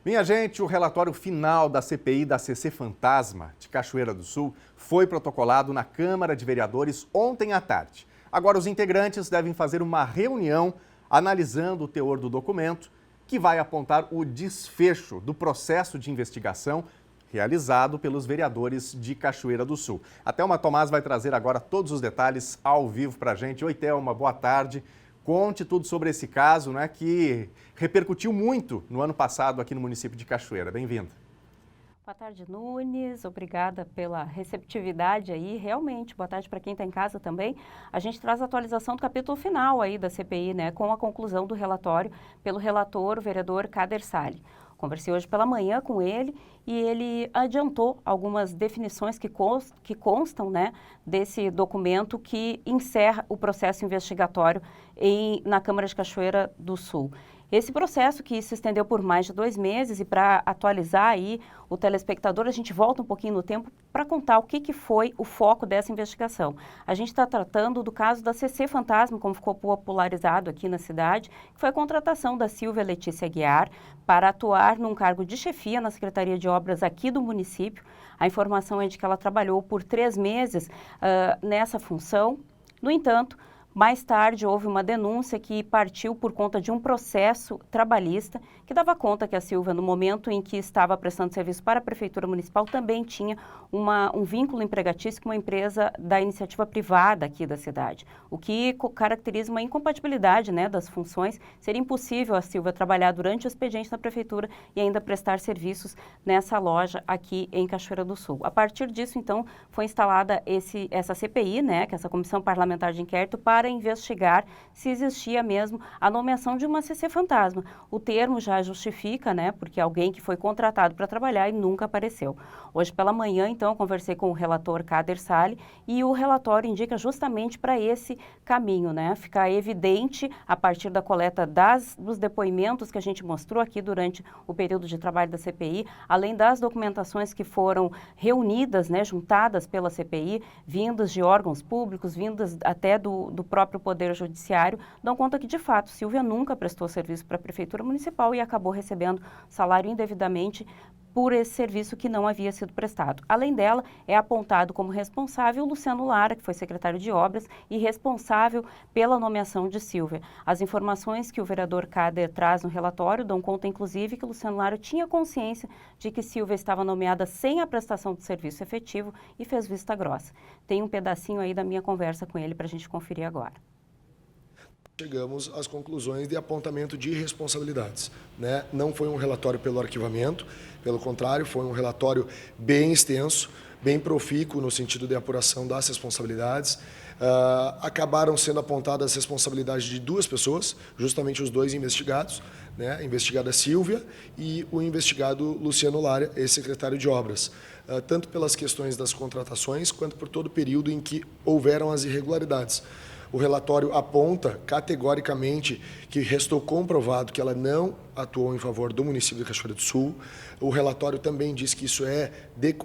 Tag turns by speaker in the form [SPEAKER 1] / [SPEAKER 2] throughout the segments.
[SPEAKER 1] Minha gente, o relatório final da CPI da CC Fantasma de Cachoeira do Sul foi protocolado na Câmara de Vereadores ontem à tarde. Agora os integrantes devem fazer uma reunião analisando o teor do documento, que vai apontar o desfecho do processo de investigação realizado pelos vereadores de Cachoeira do Sul. A Thelma Tomás vai trazer agora todos os detalhes ao vivo para a gente. Oi, Thelma, boa tarde. Conte tudo sobre esse caso, né, que repercutiu muito no ano passado aqui no município de Cachoeira. Bem-vinda.
[SPEAKER 2] Boa tarde, Nunes. Obrigada pela receptividade aí. Realmente, boa tarde para quem está em casa também. A gente traz a atualização do capítulo final aí da CPI, né, com a conclusão do relatório pelo relator, o vereador Kader Sali. Conversei hoje pela manhã com ele e ele adiantou algumas definições que constam, né, desse documento que encerra o processo investigatório na Câmara de Cachoeira do Sul. Esse processo que se estendeu por mais de 2 meses e para atualizar aí o telespectador, a gente volta um pouquinho no tempo para contar o que foi o foco dessa investigação. A gente está tratando do caso da CC Fantasma, como ficou popularizado aqui na cidade, que foi a contratação da Silvia Letícia Aguiar para atuar num cargo de chefia na Secretaria de Obras aqui do município. A informação é de que ela trabalhou por 3 meses nessa função. No entanto, mais tarde, houve uma denúncia que partiu por conta de um processo trabalhista que dava conta que a Silvia, no momento em que estava prestando serviço para a Prefeitura Municipal, também tinha um vínculo empregatício com uma empresa da iniciativa privada aqui da cidade, o que caracteriza uma incompatibilidade, né, das funções. Seria impossível a Silvia trabalhar durante o expediente na Prefeitura e ainda prestar serviços nessa loja aqui em Cachoeira do Sul. A partir disso, então, foi instalada essa CPI, né, que é essa Comissão Parlamentar de Inquérito, para investigar se existia mesmo a nomeação de uma CC Fantasma. O termo já justifica, né, porque alguém que foi contratado para trabalhar e nunca apareceu. Hoje pela manhã, então, eu conversei com o relator Kader Sali e o relatório indica justamente para esse caminho, né, ficar evidente a partir da coleta dos depoimentos que a gente mostrou aqui durante o período de trabalho da CPI, além das documentações que foram reunidas, né, juntadas pela CPI, vindas de órgãos públicos, vindas até do próprio Poder Judiciário, dão conta que, de fato, Silvia nunca prestou serviço para a Prefeitura Municipal e acabou recebendo salário indevidamente por esse serviço que não havia sido prestado. Além dela, é apontado como responsável o Luciano Lara, que foi secretário de Obras e responsável pela nomeação de Silvia. As informações que o vereador Kader traz no relatório dão conta, inclusive, que o Luciano Lara tinha consciência de que Silvia estava nomeada sem a prestação de serviço efetivo e fez vista grossa. Tem um pedacinho aí da minha conversa com ele para a gente conferir agora.
[SPEAKER 3] Chegamos às conclusões de apontamento de responsabilidades, né? Não foi um relatório pelo arquivamento, pelo contrário, foi um relatório bem extenso, bem profícuo no sentido de apuração das responsabilidades. Acabaram sendo apontadas as responsabilidades de 2 pessoas, justamente os 2 investigados, né? A investigada Silvia e o investigado Luciano Lara, ex-secretário de Obras, tanto pelas questões das contratações quanto por todo o período em que houveram as irregularidades. O relatório aponta categoricamente que restou comprovado que ela não atuou em favor do município de Cachoeira do Sul. O relatório também diz que isso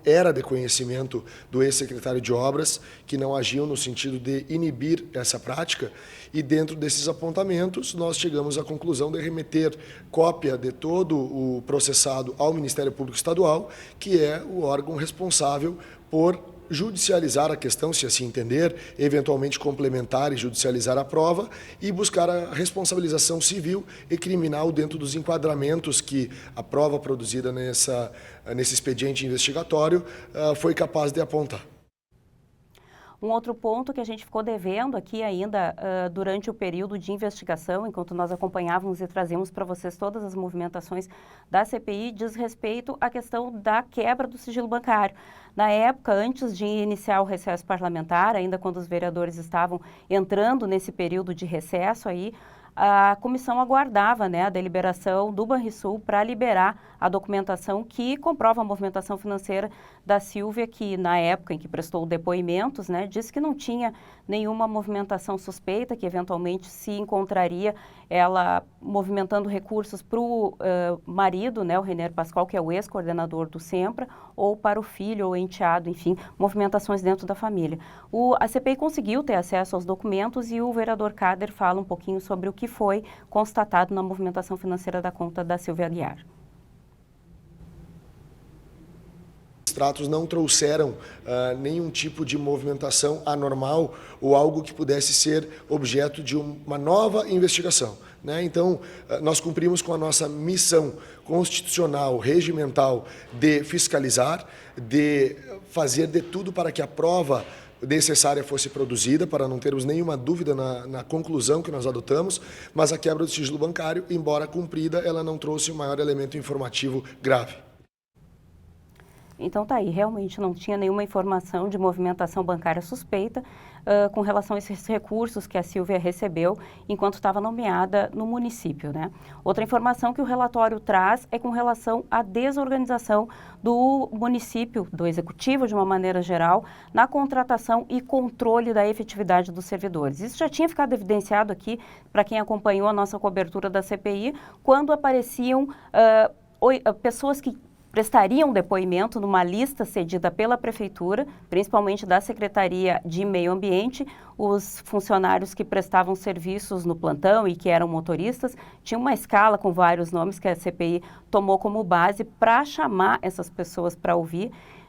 [SPEAKER 3] era de conhecimento do ex-secretário de Obras, que não agiu no sentido de inibir essa prática. E dentro desses apontamentos, nós chegamos à conclusão de remeter cópia de todo o processado ao Ministério Público Estadual, que é o órgão responsável por judicializar a questão, se assim entender, eventualmente complementar e judicializar a prova e buscar a responsabilização civil e criminal dentro dos enquadramentos que a prova produzida nesse expediente investigatório foi capaz de apontar.
[SPEAKER 2] Um outro ponto que a gente ficou devendo aqui ainda durante o período de investigação, enquanto nós acompanhávamos e trazíamos para vocês todas as movimentações da CPI, diz respeito à questão da quebra do sigilo bancário. Na época, antes de iniciar o recesso parlamentar, ainda quando os vereadores estavam entrando nesse período de recesso aí, a comissão aguardava, né, a deliberação do Banrisul para liberar a documentação que comprova a movimentação financeira da Silvia, que na época em que prestou depoimentos, né, disse que não tinha nenhuma movimentação suspeita, que eventualmente se encontraria ela movimentando recursos para o marido, né, o Reiner Pascoal, que é o ex-coordenador do SEMPRA, ou para o filho ou enteado, enfim, movimentações dentro da família. A CPI conseguiu ter acesso aos documentos e o vereador Kader fala um pouquinho sobre o que foi constatado na movimentação financeira da conta da Silvia Aguiar.
[SPEAKER 3] extratos não trouxeram nenhum tipo de movimentação anormal ou algo que pudesse ser objeto de uma nova investigação, né? Então, nós cumprimos com a nossa missão constitucional, regimental de fiscalizar, de fazer de tudo para que a prova necessária fosse produzida, para não termos nenhuma dúvida na conclusão que nós adotamos, mas a quebra do sigilo bancário, embora cumprida, ela não trouxe o maior elemento informativo grave.
[SPEAKER 2] Então tá aí, realmente não tinha nenhuma informação de movimentação bancária suspeita com relação a esses recursos que a Silvia recebeu enquanto estava nomeada no município, né? Outra informação que o relatório traz é com relação à desorganização do município, do executivo de uma maneira geral, na contratação e controle da efetividade dos servidores. Isso já tinha ficado evidenciado aqui para quem acompanhou a nossa cobertura da CPI, quando apareciam pessoas que prestariam depoimento numa lista cedida pela Prefeitura, principalmente da Secretaria de Meio Ambiente. Os funcionários que prestavam serviços no plantão e que eram motoristas, tinha uma escala com vários nomes que a CPI tomou como base para chamar essas pessoas para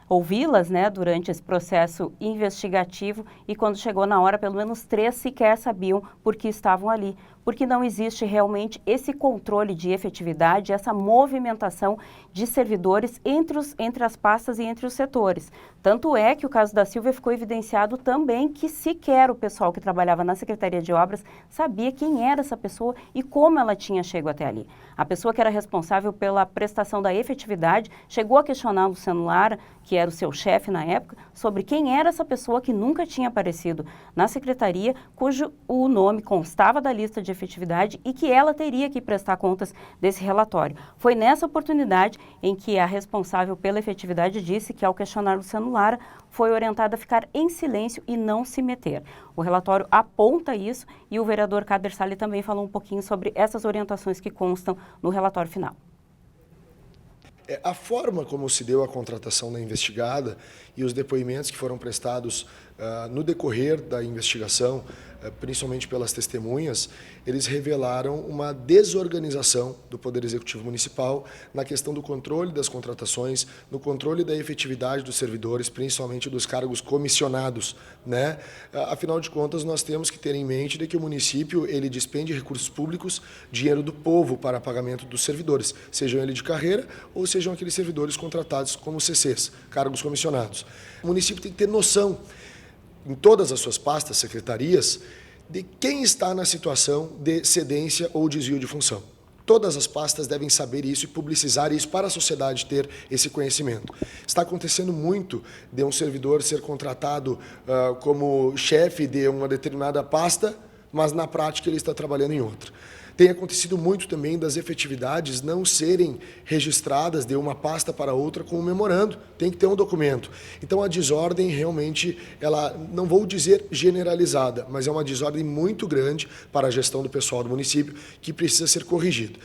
[SPEAKER 2] ouvi-las, né, durante esse processo investigativo, e quando chegou na hora, pelo menos 3 sequer sabiam por que estavam ali, porque não existe realmente esse controle de efetividade, essa movimentação de servidores entre as pastas e entre os setores. Tanto é que o caso da Silvia ficou evidenciado também que sequer o pessoal que trabalhava na Secretaria de Obras sabia quem era essa pessoa e como ela tinha chegado até ali. A pessoa que era responsável pela prestação da efetividade chegou a questionar o Luciano Lara, que era o seu chefe na época, sobre quem era essa pessoa que nunca tinha aparecido na secretaria, cujo o nome constava da lista de efetividade e que ela teria que prestar contas desse relatório. Foi nessa oportunidade em que a responsável pela efetividade disse que, ao questionar Luciano Lara, foi orientada a ficar em silêncio e não se meter. O relatório aponta isso e o vereador Kader Salles também falou um pouquinho sobre essas orientações que constam no relatório final.
[SPEAKER 3] A forma como se deu a contratação da investigada e os depoimentos que foram prestados no decorrer da investigação, principalmente pelas testemunhas, eles revelaram uma desorganização do Poder Executivo Municipal na questão do controle das contratações, no controle da efetividade dos servidores, principalmente dos cargos comissionados, né? Afinal de contas, nós temos que ter em mente de que o município ele despende recursos públicos, dinheiro do povo para pagamento dos servidores, sejam eles de carreira ou sejam aqueles servidores contratados como CCs, cargos comissionados. O município tem que ter noção, em todas as suas pastas, secretarias, de quem está na situação de cedência ou desvio de função. Todas as pastas devem saber isso e publicizar isso para a sociedade ter esse conhecimento. Está acontecendo muito de um servidor ser contratado como chefe de uma determinada pasta, mas na prática ele está trabalhando em outra. Tem acontecido muito também das efetividades não serem registradas de uma pasta para outra com um memorando. Tem que ter um documento. Então a desordem realmente, ela não vou dizer generalizada, mas é uma desordem muito grande para a gestão do pessoal do município que precisa ser corrigido.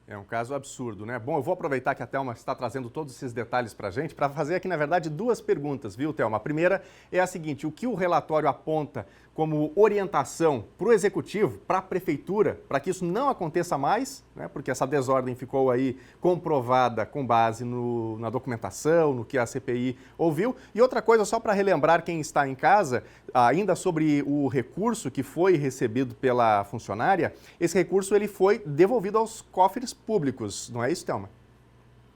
[SPEAKER 1] É um caso absurdo, né? Bom, eu vou aproveitar que a Thelma está trazendo todos esses detalhes para a gente para fazer aqui, na verdade, 2 perguntas, viu, Thelma? A primeira é a seguinte: o que o relatório aponta como orientação para o Executivo, para a Prefeitura, para que isso não aconteça mais, né? Porque essa desordem ficou aí comprovada com base na documentação, no que a CPI ouviu. E outra coisa, só para relembrar quem está em casa, ainda sobre o recurso que foi recebido pela funcionária, esse recurso ele foi devolvido aos cofres públicos, não é isso, Thelma?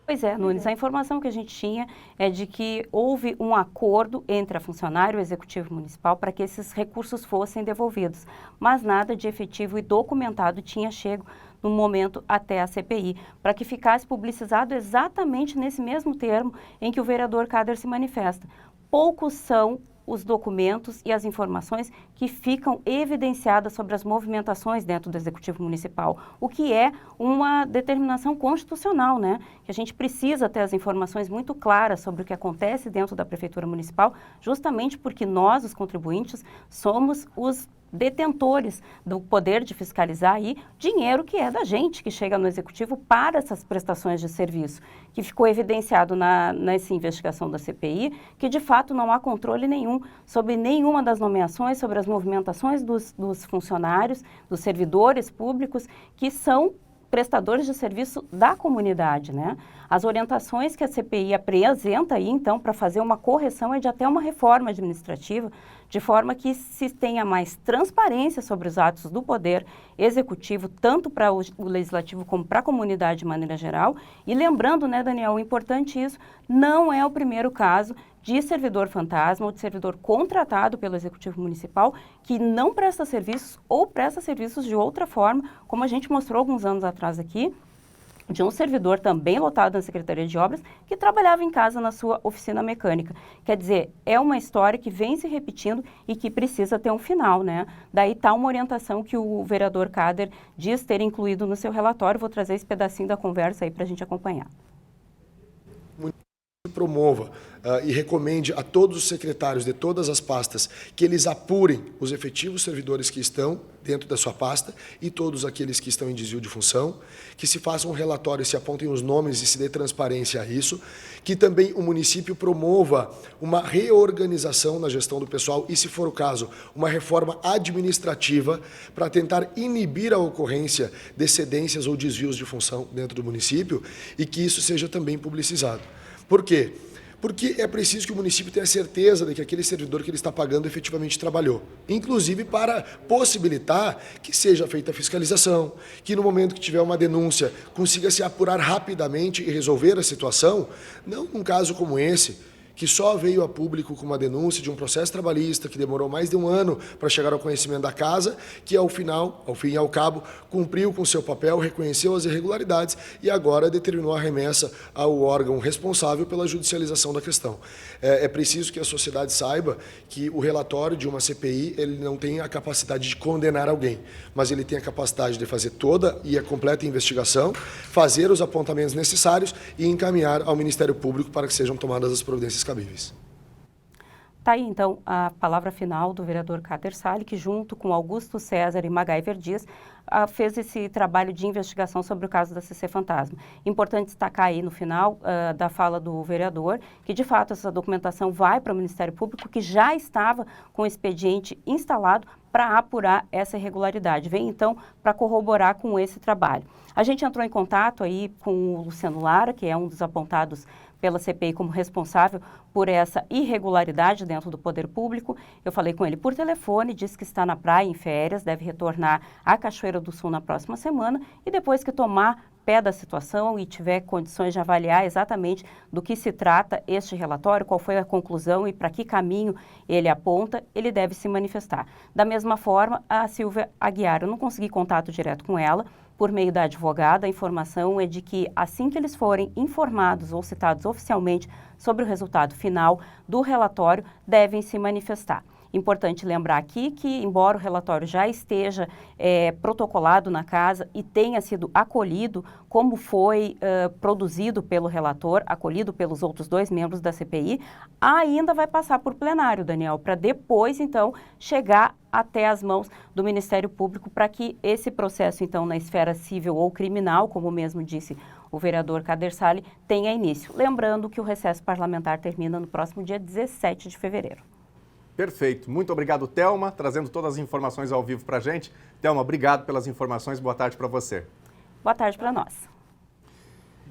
[SPEAKER 2] Pois é, Nunes, a informação que a gente tinha é de que houve um acordo entre a funcionária e o Executivo Municipal para que esses recursos fossem devolvidos, mas nada de efetivo e documentado tinha chego no momento até a CPI, para que ficasse publicizado exatamente nesse mesmo termo em que o vereador Kader se manifesta. Poucos são os documentos e as informações que ficam evidenciadas sobre as movimentações dentro do Executivo Municipal, o que é uma determinação constitucional, né? Que a gente precisa ter as informações muito claras sobre o que acontece dentro da Prefeitura Municipal, justamente porque nós, os contribuintes, somos os detentores do poder de fiscalizar aí dinheiro que é da gente, que chega no Executivo para essas prestações de serviço, que ficou evidenciado nessa investigação da CPI, que de fato não há controle nenhum sobre nenhuma das nomeações, sobre as movimentações dos funcionários, dos servidores públicos, que são prestadores de serviço da comunidade, né? As orientações que a CPI apresenta aí, então, para fazer uma correção é de até uma reforma administrativa, de forma que se tenha mais transparência sobre os atos do Poder Executivo, tanto para o Legislativo como para a comunidade de maneira geral. E lembrando, né, Daniel, importante isso, não é o primeiro caso de servidor fantasma ou de servidor contratado pelo Executivo Municipal que não presta serviços ou presta serviços de outra forma, como a gente mostrou alguns anos atrás aqui, de um servidor também lotado na Secretaria de Obras que trabalhava em casa na sua oficina mecânica. Quer dizer, é uma história que vem se repetindo e que precisa ter um final, né? Daí está uma orientação que o vereador Kader diz ter incluído no seu relatório. Vou trazer esse pedacinho da conversa aí para a gente acompanhar.
[SPEAKER 3] Promova e recomende a todos os secretários de todas as pastas que eles apurem os efetivos servidores que estão dentro da sua pasta e todos aqueles que estão em desvio de função, que se faça um relatório, se apontem os nomes e se dê transparência a isso, que também o município promova uma reorganização na gestão do pessoal e, se for o caso, uma reforma administrativa para tentar inibir a ocorrência de cedências ou desvios de função dentro do município e que isso seja também publicizado. Por quê? Porque é preciso que o município tenha certeza de que aquele servidor que ele está pagando efetivamente trabalhou. Inclusive para possibilitar que seja feita a fiscalização, que no momento que tiver uma denúncia consiga se apurar rapidamente e resolver a situação, não num caso como esse, que só veio a público com uma denúncia de um processo trabalhista que demorou mais de um ano para chegar ao conhecimento da casa, que ao fim e ao cabo, cumpriu com seu papel, reconheceu as irregularidades e agora determinou a remessa ao órgão responsável pela judicialização da questão. É preciso que a sociedade saiba que o relatório de uma CPI ele não tem a capacidade de condenar alguém, mas ele tem a capacidade de fazer toda e a completa investigação, fazer os apontamentos necessários e encaminhar ao Ministério Público para que sejam tomadas as providências cabíveis.
[SPEAKER 2] Está aí, então, a palavra final do vereador Kader Sali, que junto com Augusto César e MacGyver Dias fez esse trabalho de investigação sobre o caso da CC Fantasma. Importante destacar aí no final da fala do vereador que, de fato, essa documentação vai para o Ministério Público, que já estava com o expediente instalado para apurar essa irregularidade. Vem, então, para corroborar com esse trabalho. A gente entrou em contato aí com o Luciano Lara, que é um dos apontados pela CPI como responsável por essa irregularidade dentro do poder público. Eu falei com ele por telefone, disse que está na praia em férias, deve retornar à Cachoeira do Sul na próxima semana e depois que tomar pé da situação e tiver condições de avaliar exatamente do que se trata este relatório, qual foi a conclusão e para que caminho ele aponta, ele deve se manifestar. Da mesma forma, a Silvia Aguiar, eu não consegui contato direto com ela, por meio da advogada, a informação é de que assim que eles forem informados ou citados oficialmente sobre o resultado final do relatório, devem se manifestar. Importante lembrar aqui que, embora o relatório já esteja protocolado na casa e tenha sido acolhido, como foi produzido pelo relator, acolhido pelos outros 2 membros da CPI, ainda vai passar por plenário, Daniel, para depois, então, chegar até as mãos do Ministério Público para que esse processo, então, na esfera civil ou criminal, como mesmo disse o vereador Kader Sali, tenha início. Lembrando que o recesso parlamentar termina no próximo dia 17 de fevereiro.
[SPEAKER 1] Perfeito. Muito obrigado, Thelma, trazendo todas as informações ao vivo para a gente. Thelma, obrigado pelas informações. Boa tarde para você.
[SPEAKER 2] Boa tarde para nós.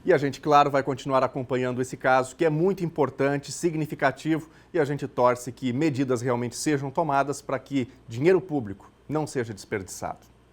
[SPEAKER 1] E a gente, claro, vai continuar acompanhando esse caso, que é muito importante, significativo, e a gente torce que medidas realmente sejam tomadas para que dinheiro público não seja desperdiçado.